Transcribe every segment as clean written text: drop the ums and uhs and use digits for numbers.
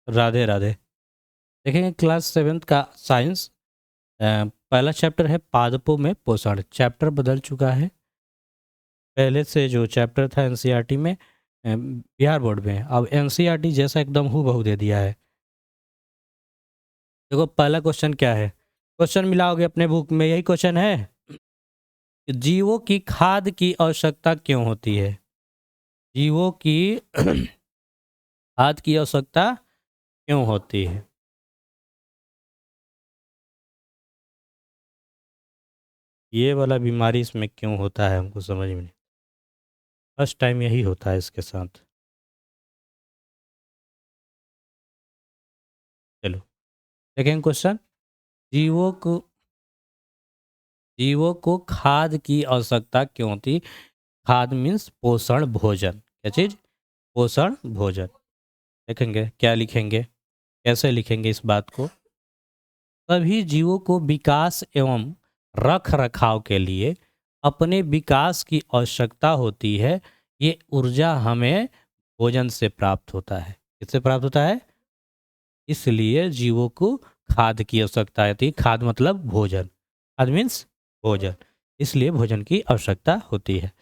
राधे राधे। देखेंगे class seventh का science. पहला चैप्टर है पादपों में पोषण। चैप्टर बदल चुका है। पहले से जो चैप्टर था एनसीईआरटी में, बिहार बोर्ड में, अब एनसीईआरटी जैसा एकदम हूबहू दे दिया है। देखो पहला क्वेश्चन क्या है, क्वेश्चन मिलाओगे अपने बुक में, यही क्वेश्चन है कि जीवों की खाद की आवश्यकता क्यों होती है। जीवों की खाद की आवश्यकता क्यों होती है। ये वाला बीमारी इसमें क्यों होता है हमको समझ में नहीं। फर्स्ट टाइम यही होता है इसके साथ। चलो सेकेंड क्वेश्चन। जीवों को जीवों को खाद की आवश्यकता क्यों होती। खाद मीन्स पोषण भोजन। क्या चीज। पोषण भोजन। देखेंगे क्या लिखेंगे, कैसे लिखेंगे इस बात को। सभी जीवों को विकास एवं रख रखाव के लिए अपने विकास की आवश्यकता होती है। ये ऊर्जा हमें भोजन से प्राप्त होता है। किससे प्राप्त होता है। इसलिए जीवों को खाद की आवश्यकता होती है। खाद मतलब भोजन। खाद मीन्स भोजन। इसलिए भोजन की आवश्यकता होती है।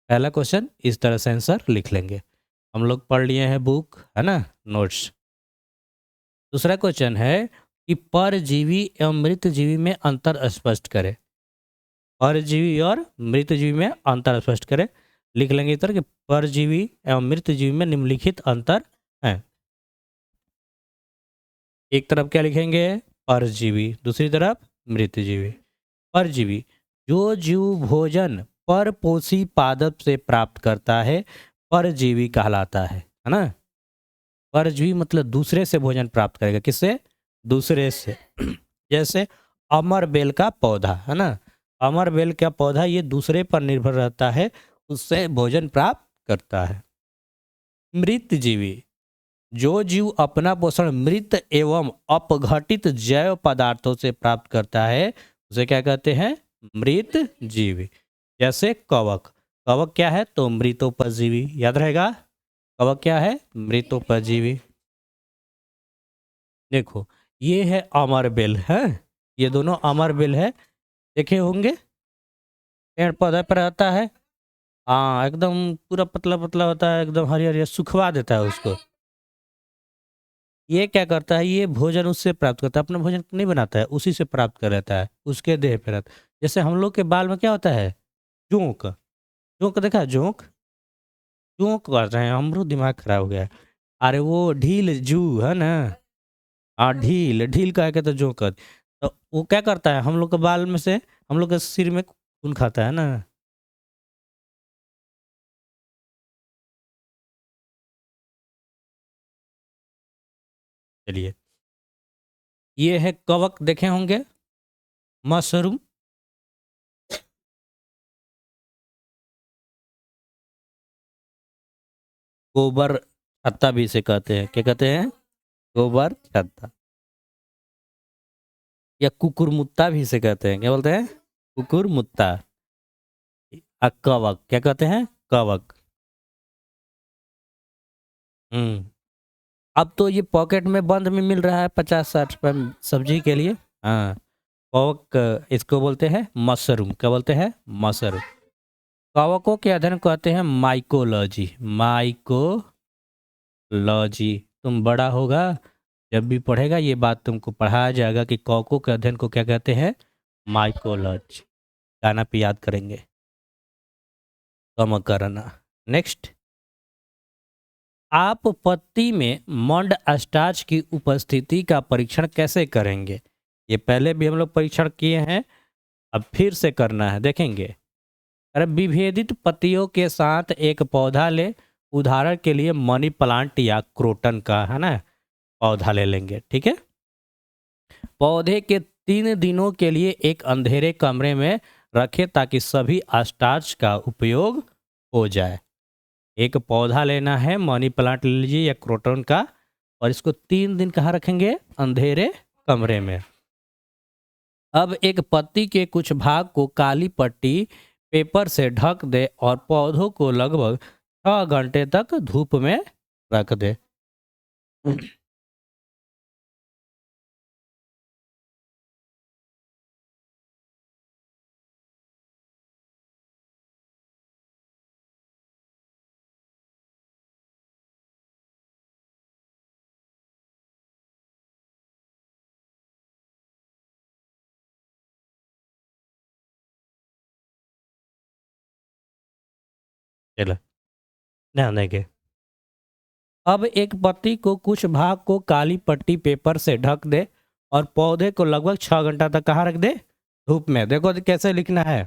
पहला क्वेश्चन इस तरह से आंसर लिख लेंगे। हम लोग पढ़ लिए हैं बुक, है ना, नोट्स। दूसरा क्वेश्चन है कि परजीवी एवं मृतजीवी में अंतर स्पष्ट करें। परजीवी और मृतजीवी में अंतर स्पष्ट करें। लिख लेंगे इस तरह कि परजीवी एवं मृतजीवी में निम्नलिखित अंतर है। एक तरफ क्या लिखेंगे, परजीवी, दूसरी तरफ मृतजीवी। परजीवी, जो जीव भोजन परपोषी पादप से प्राप्त करता है परजीवी कहलाता है ना। परजीवी मतलब दूसरे से भोजन प्राप्त करेगा। किससे, दूसरे से। जैसे अमर बेल का पौधा है ना, अमर बेल का पौधा ये दूसरे पर निर्भर रहता है, उससे भोजन प्राप्त करता है। मृत जीवी, जो जीव अपना पोषण मृत एवं अपघटित जैव पदार्थों से प्राप्त करता है उसे क्या कहते हैं, मृत जीवी। जैसे कवक, कवक क्या है तो मृतोपजीवी, याद रहेगा। कवक क्या है, मृतोपजीवी। देखो ये है अमर बेल है, ये दोनों अमर बेल है, देखे होंगे पेड़ पौधा पर रहता है। हाँ एकदम पूरा पतला पतला होता है, एकदम हरी हरी, सुखवा देता है उसको। ये क्या करता है, ये भोजन उससे प्राप्त करता है, अपना भोजन नहीं बनाता है, उसी से प्राप्त कर रहता है, उसके देह पे रहता है। जैसे हम लोग के बाल में क्या होता है, जोंक। जोंक देखा है, जोंक। जोंक कर रहे हैं, हमरो दिमाग खराब हो गया है। अरे वो ढील जू है ना। हाँ ढील, ढील कह के तो जोंक तो वो क्या करता है, हम लोग के बाल में से, हम लोग के सिर में खून खाता है ना। चलिए, ये है कवक, देखे होंगे, मशरूम। गोबर छत्ता भी इसे कहते हैं, क्या कहते हैं, गोबर छत्ता। या कुकुरमुत्ता भी इसे कहते हैं, क्या बोलते हैं, कुकुरमुत्ता। कवक क्या कहते हैं, कवक। हम्म। अब तो ये पॉकेट में बंद में मिल रहा है 50-60 रुपए सब्जी के लिए। हाँ, कवक इसको बोलते हैं मशरूम। क्या बोलते हैं, मशरूम। कवकों के अध्ययन को कहते हैं माइकोलॉजी। माइकोलॉजी। तुम बड़ा होगा जब भी पढ़ेगा ये बात तुमको पढ़ाया जाएगा कि कवकों के अध्ययन को क्या कहते हैं, माइकोलॉजी। गाना पे याद करेंगे, कम करना। नेक्स्ट, आप पत्ती में मंड स्टार्च की उपस्थिति का परीक्षण कैसे करेंगे। ये पहले भी हम लोग परीक्षण किए हैं, अब फिर से करना है, देखेंगे। अरे विभेदित पत्तियों के साथ एक पौधा ले, उदाहरण के लिए मनी प्लांट या क्रोटन का, है ना, पौधा ले लेंगे, ठीक है। पौधे के 3 दिनों के लिए एक अंधेरे कमरे में रखें ताकि सभी स्टार्च का उपयोग हो जाए। एक पौधा लेना है, मनी प्लांट ले लीजिए या क्रोटन का, और इसको 3 दिन कहाँ रखेंगे, अंधेरे कमरे में। अब एक पत्ती के कुछ भाग को काली पट्टी पेपर से ढक दे और पौधों को लगभग 6 घंटे तक धूप में रख दे। चलो ध्यान देंगे। अब एक पत्ती को कुछ भाग को काली पट्टी पेपर से ढक दे और पौधे को लगभग 6 घंटा तक कहाँ रख दे? धूप में। देखो कैसे लिखना है।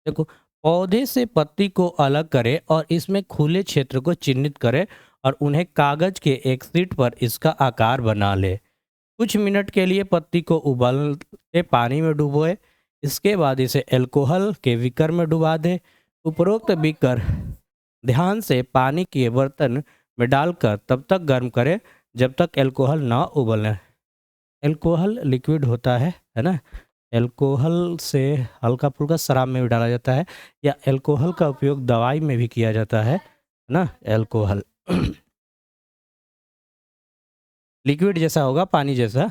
देखो, पौधे से पत्ती को अलग करें और इसमें खुले क्षेत्र को चिन्हित करें और उन्हें कागज के एक शीट पर इसका आकार बना ले। कुछ मिनट के लिए पत्ती को उबलते पानी में डुबोए। इसके बाद इसे अल्कोहल के बीकर में डुबा दें। उपरोक्त बीकर ध्यान से पानी के बर्तन में डालकर तब तक गर्म करें जब तक अल्कोहल ना उबले। अल्कोहल लिक्विड होता है ना। अल्कोहल से हल्का फुल्का शराब में भी डाला जाता है या अल्कोहल का उपयोग दवाई में भी किया जाता है ना। अल्कोहल लिक्विड जैसा होगा, पानी जैसा।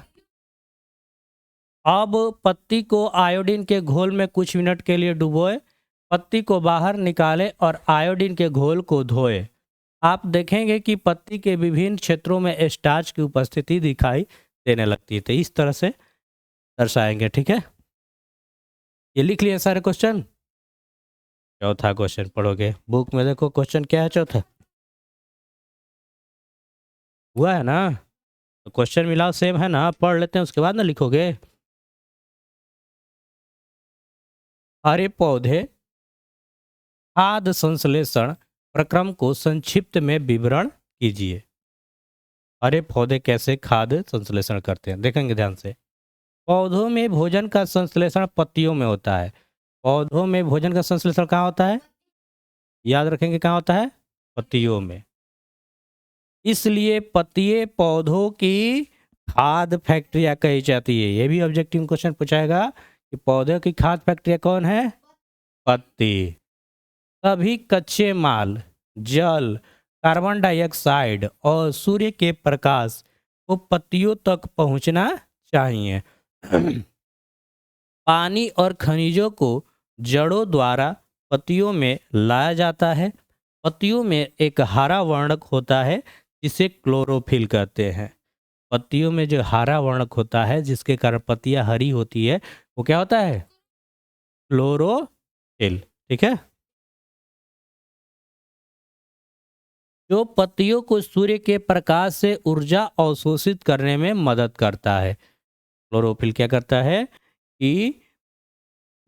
अब पत्ती को आयोडीन के घोल में कुछ मिनट के लिए डुबोए। पत्ती को बाहर निकालें और आयोडीन के घोल को धोएं। आप देखेंगे कि पत्ती के विभिन्न क्षेत्रों में स्टार्च की उपस्थिति दिखाई देने लगती है। तो इस तरह से दर्शाएंगे, ठीक है। ये लिख लिए सारे क्वेश्चन। चौथा क्वेश्चन पढ़ोगे, बुक में देखो क्वेश्चन क्या है चौथा। हुआ है ना? तो क्वेश्चन मिलाओ सेम है ना, पढ़ लेते हैं उसके बाद ना लिखोगे। हरे पौधे खाद्य संश्लेषण प्रक्रम को संक्षिप्त में विवरण कीजिए। हरे पौधे कैसे खाद्य संश्लेषण करते हैं, देखेंगे ध्यान से। पौधों में भोजन का संश्लेषण पत्तियों में होता है। पौधों में भोजन का संश्लेषण कहाँ होता है? याद रखेंगे, कहाँ होता है? पत्तियों में। इसलिए पत्तिये पौधों की खाद्य फैक्ट्रिया कही जाती है। ये भी ऑब्जेक्टिव क्वेश्चन पूछाएगा कि पौधों की खाद्य फैक्ट्रिया कौन है? पत्ती। सभी कच्चे माल, जल, कार्बन डाइऑक्साइड और सूर्य के प्रकाश को पत्तियों तक पहुंचना चाहिए। पानी और खनिजों को जड़ों द्वारा पत्तियों में लाया जाता है। पत्तियों में एक हरा वर्णक होता है जिसे क्लोरोफिल कहते हैं। पत्तियों में जो हरा वर्णक होता है जिसके कारण पत्तियां हरी होती है वो क्या होता है? क्लोरोफिल, ठीक है। जो पत्तियों को सूर्य के प्रकाश से ऊर्जा अवशोषित करने में मदद करता है। क्लोरोफिल क्या करता है कि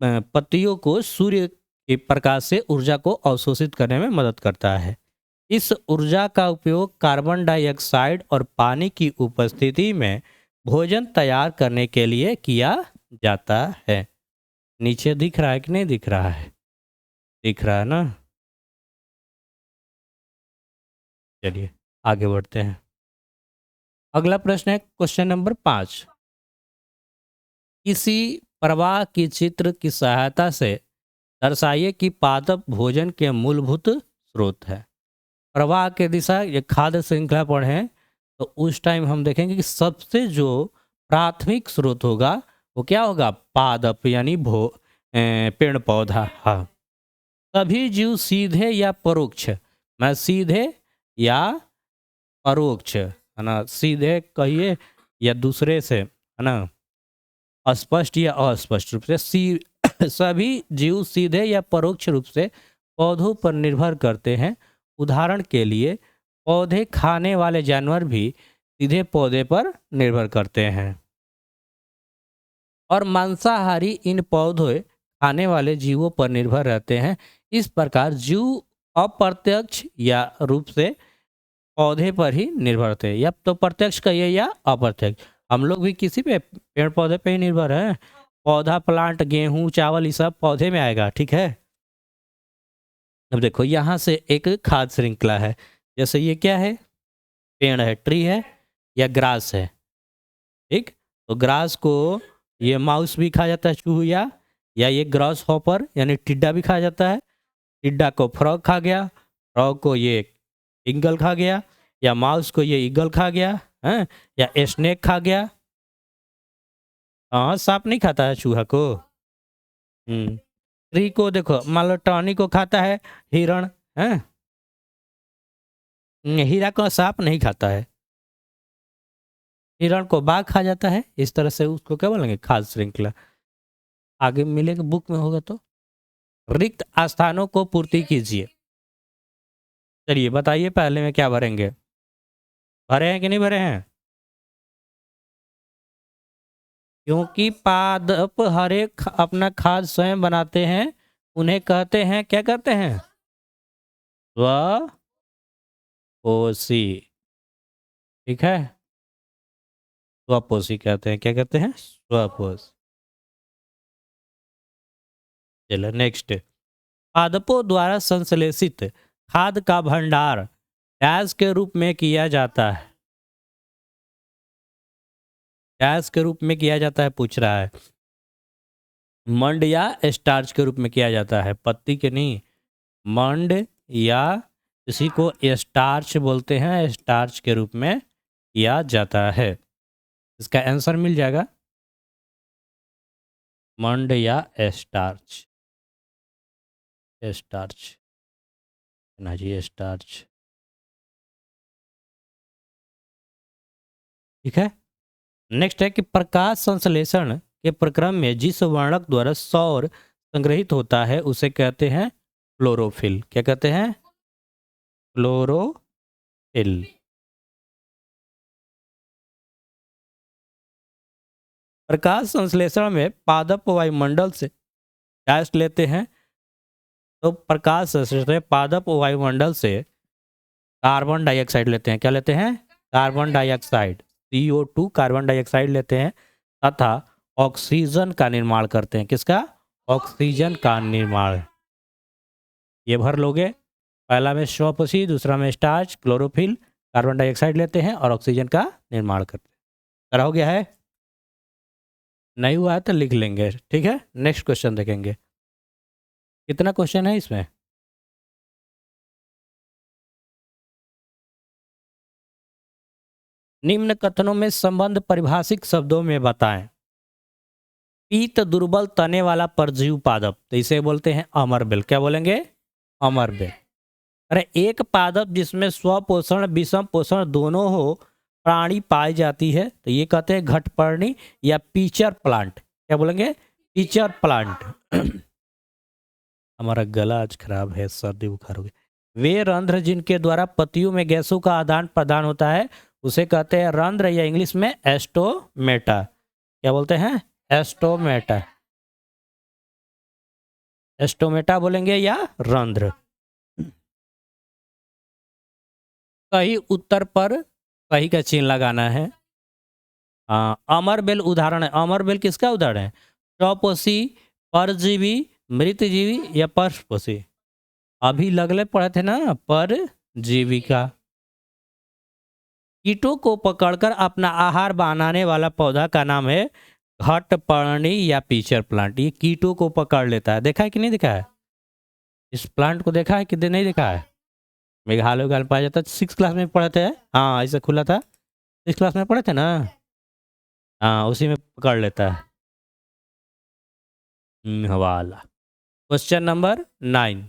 पत्तियों को सूर्य के प्रकाश से ऊर्जा को अवशोषित करने में मदद करता है। इस ऊर्जा का उपयोग कार्बन डाइऑक्साइड और पानी की उपस्थिति में भोजन तैयार करने के लिए किया जाता है। नीचे दिख रहा है कि नहीं दिख रहा है? दिख रहा है ना। चलिए आगे बढ़ते हैं। अगला प्रश्न है क्वेश्चन नंबर 5। किसी प्रवाह की चित्र की सहायता से दर्शाइए कि पादप भोजन के मूलभूत स्रोत है। प्रवाह के दिशा, ये खाद्य श्रृंखला पढ़े तो उस टाइम हम देखेंगे कि सबसे जो प्राथमिक स्रोत होगा वो क्या होगा? पादप यानी पेड़ पौधा। हाँ, सभी जीव सीधे या परोक्ष, मैं सीधे या परोक्ष है ना, सीधे कहिए या दूसरे से है ना, स्पष्ट या अस्पष्ट रूप से सभी जीव सीधे या परोक्ष रूप से पौधों पर निर्भर करते हैं। उदाहरण के लिए पौधे खाने वाले जानवर भी सीधे पौधे पर निर्भर करते हैं और मांसाहारी इन पौधे खाने वाले जीवों पर निर्भर रहते हैं। इस प्रकार जीव अप्रत्यक्ष या रूप से पौधे पर ही निर्भर थे, या तो प्रत्यक्ष कहिए या अप्रत्यक्ष। हम लोग भी किसी पे, पेड़ पौधे पे ही निर्भर है। पौधा, प्लांट, गेहूं, चावल, ये सब पौधे में आएगा, ठीक है। अब देखो यहाँ से एक खाद्य श्रृंखला है। जैसे ये क्या है? पेड़ है, ट्री है या ग्रास है, ठीक। तो ग्रास को ये माउस भी खा जाता है, चूहिया, या ये ग्रास हॉपर यानी टिड्डा भी खा जाता है। टिड्डा को फ्रॉग खा गया, फ्रॉग को ये ईगल खा गया, या माउस को ये ईगल खा गया है, या स्नेक खा गया। हाँ, सांप नहीं खाता है चूहा को। ट्री को देखो, मान लो टहनी को खाता है हिरण है। हीरा को सांप नहीं खाता है, हिरण को बाघ खा जाता है। इस तरह से उसको क्या बोलेंगे? खाद्य श्रृंखला। आगे मिलेगा, बुक में होगा तो। रिक्त स्थानों को पूर्ति कीजिए। चलिए बताइए पहले में क्या भरेंगे, भरे हैं कि नहीं भरे हैं? क्योंकि पादप हर एक अपना खाद स्वयं बनाते हैं, उन्हें कहते हैं, क्या कहते हैं? स्वपोषी। ठीक है, स्वपोषी कहते हैं, क्या कहते हैं? स्वपोष। चलो नेक्स्ट। पादपों द्वारा संश्लेषित खाद का भंडार गैस के रूप में किया जाता है, गैस के रूप में किया जाता है पूछ रहा है। मंड या स्टार्च के रूप में किया जाता है, पत्ती के नहीं, मंड या इसी को स्टार्च बोलते हैं, स्टार्च के रूप में किया जाता है। इसका आंसर मिल जाएगा मंड या स्टार्च, स्टार्च ना जी, स्टार्च। ठीक है, नेक्स्ट है कि प्रकाश संश्लेषण के प्रक्रम में जिस वर्णक द्वारा सौर संग्रहित होता है उसे कहते हैं क्लोरोफिल। क्या कहते हैं? क्लोरोफिल। प्रकाश संश्लेषण में पादप वायुमंडल से गैस लेते हैं, तो प्रकाश संश्लेषण में पादप वायुमंडल से कार्बन डाइऑक्साइड लेते हैं। क्या लेते हैं? Carbon dioxide, CO2 carbon dioxide लेते हैं तथा ऑक्सीजन का निर्माण करते हैं। किसका? ऑक्सीजन का निर्माण। ये भर लोगे, पहला में स्वपोषी, दूसरा में स्टार्च, क्लोरोफिल, कार्बन डाइऑक्साइड लेते हैं और ऑक्सीजन का निर्माण करते हैं। करा हो गया है? नहीं हुआ है तो लिख लेंगे। ठीक है, नेक्स्ट क्वेश्चन देखेंगे। कितना क्वेश्चन है इसमें? निम्न कथनों में संबंध परिभाषिक शब्दों में बताएं। पीत दुर्बल तने वाला परजीवी पादप, तो इसे बोलते हैं अमरबेल। क्या बोलेंगे? अमरबेल। अरे एक पादप जिसमें स्वपोषण विषम पोषण दोनों हो प्राणी पाई जाती है, तो ये कहते हैं घटपर्णी या पीचर प्लांट। क्या बोलेंगे? Pitcher plant. हमारा गला आज खराब है, सर्दी बुखार हो गया। वे रंध्र जिनके द्वारा पत्तियों में गैसों का आदान प्रदान होता है उसे कहते हैं रंध्र, या इंग्लिश में एस्टोमेटा। क्या बोलते हैं? एस्टोमेटा। एस्टोमेटा बोलेंगे या रंध्र। कहीं उत्तर पर कहीं का चिन्ह लगाना है। अमरबेल उदाहरण है। अमरबेल किसका उदाहरण है? स्वपोषी, परजीवी, मृतजीवी या परपोषी? अभी लगले पढ़े थे ना, परजीवी का। कीटों को पकड़कर अपना आहार बनाने वाला पौधा का नाम है घटपर्णी या पीचर प्लांट। ये कीटों को पकड़ लेता है। देखा है कि नहीं देखा है? इस प्लांट को देखा है कि नहीं देखा है? मेघालय उगाल पाया जाता है। 6 क्लास में पढ़े थे। हाँ, ऐसे खुला था, 6 क्लास में पढ़े थे ना। हाँ, उसी में पकड़ लेता है। हवाला। Question number 9।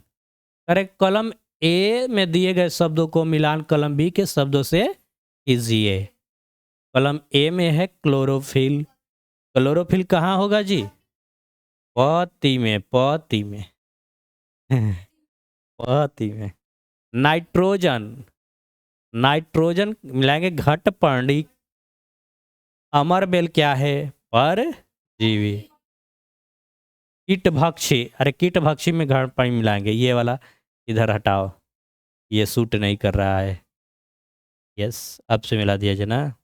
Correct. Column A में दिए गए शब्दों को मिलान कॉलम बी के शब्दों से कीजिए। कॉलम ए में है क्लोरोफिल। क्लोरोफिल कहाँ होगा जी? पत्ती में, पत्ती में। पत्ती में। नाइट्रोजन, नाइट्रोजन मिलाएंगे घटपर्णी। अमरबेल क्या है? परजीवी। कीटभक्षी, अरे कीटभक्षी में घटपर्णी मिलाएंगे। ये वाला इधर हटाओ, ये सूट नहीं कर रहा है। यस, अब से मिला दिया जना।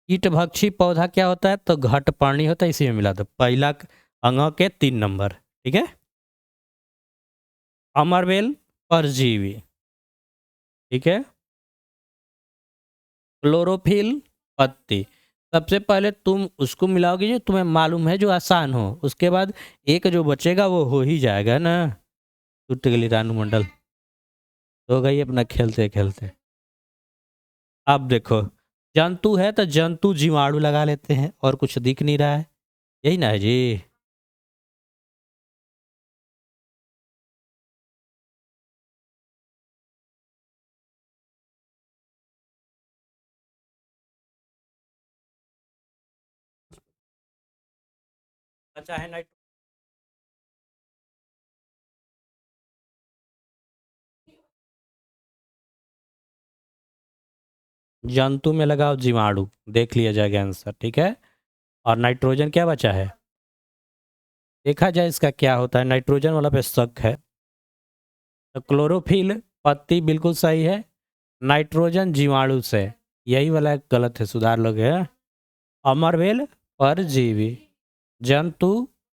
कीटभक्षी पौधा क्या होता है? तो घटपर्णी होता है, इसी में मिला दो। पहला अंग के 3 नंबर। ठीक है। अमरबेल परजीवी। ठीक है। क्लोरोफिल पत्ती। सबसे पहले तुम उसको मिलाओगे जो तुम्हें मालूम है, जो आसान हो। उसके बाद एक जो बचेगा वो हो ही जाएगा ना। टूट गई रानू मंडल, तो गई अपना खेलते खेलते। अब देखो, जंतु है तो जंतु जीवाणु लगा लेते हैं, और कुछ दिख नहीं रहा है। यही ना है जी। बचा है नाइट्रोजन। जंतु में लगाओ जीवाणु, देख लिया जाएगा आंसर, ठीक है। और नाइट्रोजन क्या बचा है, देखा जाए इसका क्या होता है, नाइट्रोजन वाला पे शक है। तो क्लोरोफिल पत्ती बिल्कुल सही है, नाइट्रोजन जीवाणु से, यही वाला गलत है, सुधार लोगे। अमरवेल परजीवी, जंतु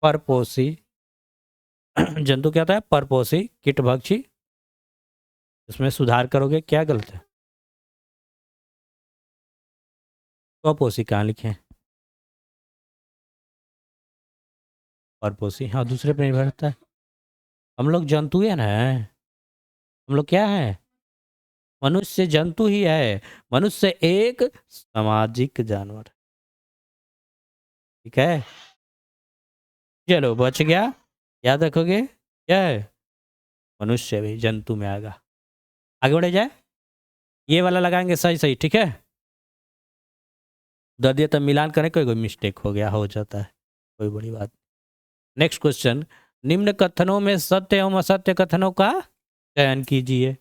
परपोषी, जंतु क्या होता है, परपोषी कीटभक्षी, इसमें सुधार करोगे, क्या गलत है, स्वपोषी कहाँ लिखे हैं, परपोषी हाँ दूसरे पे निर्भर रहता है। हम लोग जंतु है ना, हम लोग क्या है, मनुष्य जंतु ही है, मनुष्य एक सामाजिक जानवर, ठीक है। चलो बच गया, याद रखोगे क्या है, मनुष्य भी जंतु में आएगा। आगे बढ़े जाए, ये वाला लगाएंगे सही सही, ठीक है। दे दिया तब मिलान करें, कोई कोई मिस्टेक हो गया, हो जाता है, कोई बड़ी बात। नेक्स्ट क्वेश्चन, निम्न कथनों में सत्य एवं असत्य कथनों का चयन कीजिए।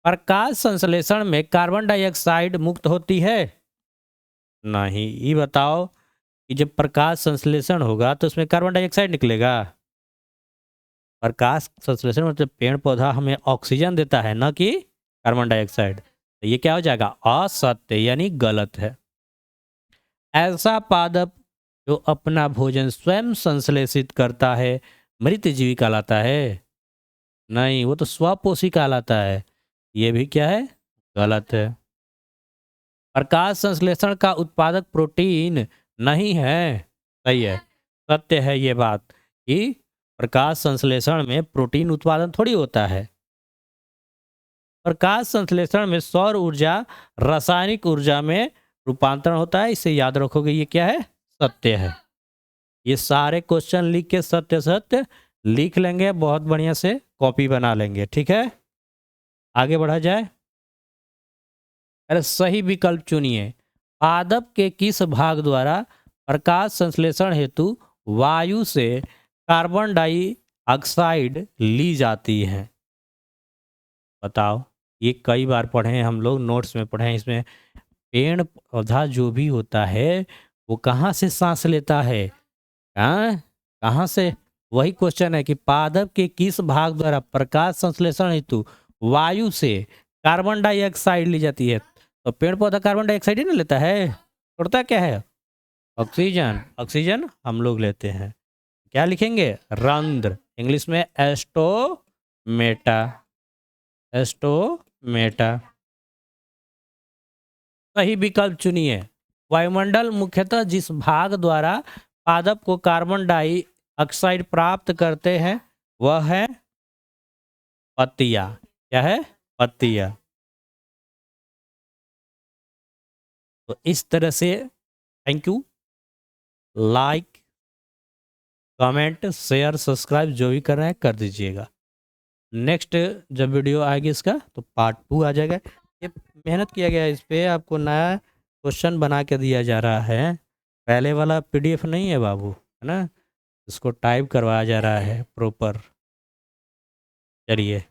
प्रकाश संश्लेषण में कार्बन डाइऑक्साइड मुक्त होती है, नहीं। ये बताओ कि जब प्रकाश संश्लेषण होगा तो उसमें कार्बन डाइऑक्साइड निकलेगा, प्रकाश संश्लेषण मतलब पेड़ पौधा हमें ऑक्सीजन देता है, ना कि कार्बन डाइऑक्साइड, तो ये क्या हो जाएगा, असत्य यानी गलत है। ऐसा पादप जो अपना भोजन स्वयं संश्लेषित करता है मृत जीवी कहलाता है, नहीं, वो तो स्वपोषी कहलाता है, ये भी क्या है, गलत है। प्रकाश संश्लेषण का उत्पादक प्रोटीन नहीं है, सही है, सत्य है ये बात कि प्रकाश संश्लेषण में प्रोटीन उत्पादन थोड़ी होता है। प्रकाश संश्लेषण में सौर ऊर्जा रासायनिक ऊर्जा में रूपांतरण होता है, इसे याद रखोगे, ये क्या है, सत्य है। ये सारे क्वेश्चन लिख के सत्य सत्य लिख लेंगे, बहुत बढ़िया से कॉपी बना लेंगे, ठीक है। आगे बढ़ा जाए, अरे सही विकल्प चुनिए। पादप के किस भाग द्वारा प्रकाश संश्लेषण हेतु वायु से कार्बन डाइऑक्साइड ली जाती है, बताओ। ये कई बार पढ़े हैं हम लोग, नोट्स में पढ़े हैं, इसमें पेड़ पौधा जो भी होता है वो कहाँ से सांस लेता है, हाँ कहाँ से, वही क्वेश्चन है कि पादप के किस भाग द्वारा प्रकाश संश्लेषण हेतु वायु से कार्बन डाइऑक्साइड ली जाती है। तो पेड़ पौधा कार्बन डाइऑक्साइड ही ना लेता है, छोड़ता क्या है, ऑक्सीजन, ऑक्सीजन हम लोग लेते हैं। क्या लिखेंगे, रंध्र, इंग्लिश में एस्टोमेटा, एस्टोमेटा। सही विकल्प चुनिए। वायुमंडल मुख्यतः जिस भाग द्वारा पादप को कार्बन डाइऑक्साइड प्राप्त करते हैं वह है पत्तियां, क्या है, पत्तियां। तो इस तरह से thank you, like comment share subscribe जो भी कर रहे हैं कर दीजिएगा। नेक्स्ट जब वीडियो आएगी इसका तो पार्ट 2 आ जाएगा। ये मेहनत किया गया है इस पर, आपको नया क्वेश्चन बना के दिया जा रहा है, पहले वाला पीडीएफ नहीं है बाबू, है ना, इसको टाइप करवाया जा रहा है प्रॉपर। चलिए।